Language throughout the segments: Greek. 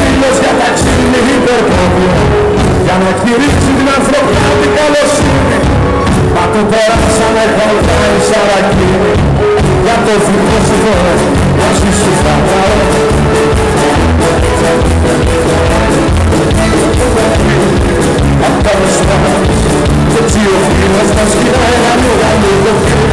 φίλος για ταξίδι υπερπόδιο, για να κηρύξει την ανθρωπιάτη καλοσύνη. Μα του περάσανε χαλκά η Σαρακίνη, για το δικό σου δώρο, όσοι σου φαντάω. Απ' τα ρωστά, και έτσι ο φίλος μας γυράει ένα μεγάλο δοχείο.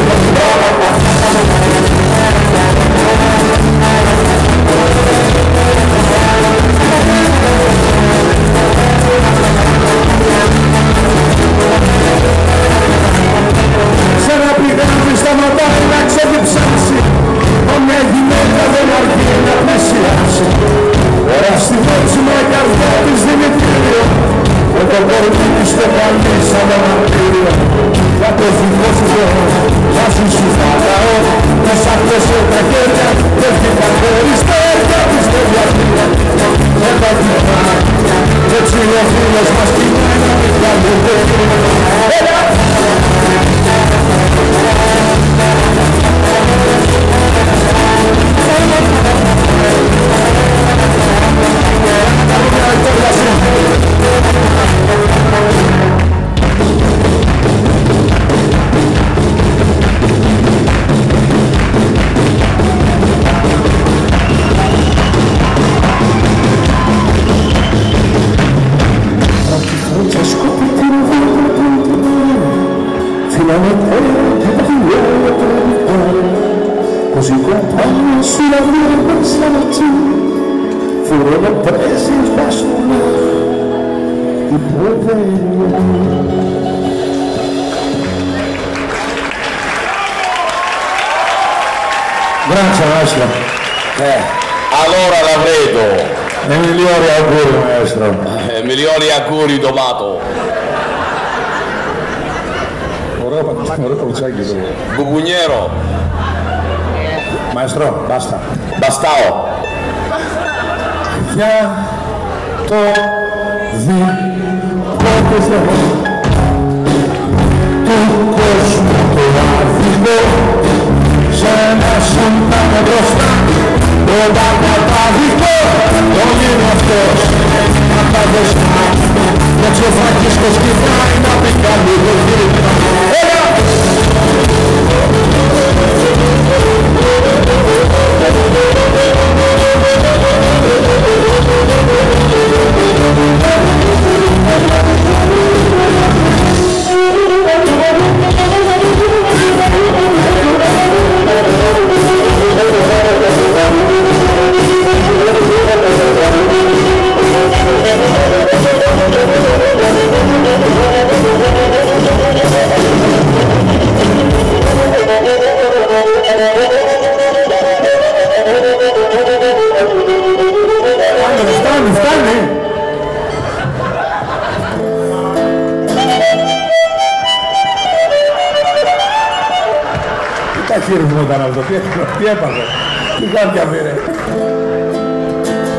Σ' ένα πηγάδι σταματάει να ξεδιψάσει, μα μια γυναίκα δεν αρκεί να πλησιάσει. Ωραία στη δόξιμα η καρδιά της Δημητρίου, με το κορμί της το παλί σαν ένα μαρτύριο. Για το δικό σου δώρο, βάζει σου φαντάω, πως αυτές τα χέρια πέφτηκαν χωρίς τα έργα της το διαδία. Με τα δικά, έτσι ο φίλος μας κοιτάει να μην κάνει το κύριο. Così compagno sulla mia stamattina furono presi da suonare i poveri. Grazie maestro. Allora la vedo. E migliori auguri maestro. Migliori auguri Domato. Bubugnero. Maestro, basta. Bastao. Για το δικό του Θεό του κόσμου το αδικό σε ένα σαντάνε μπροστά το παπαδικό τον είναι αυτός να τα δεσμά έτσι ο Φραγκίσκος κοιτάει να πει καλή το γύρω. Έλα! Φτάνει. Τι ταχύρισμα ήταν αυτό, τι έπαθε, τι κάποια πήρε.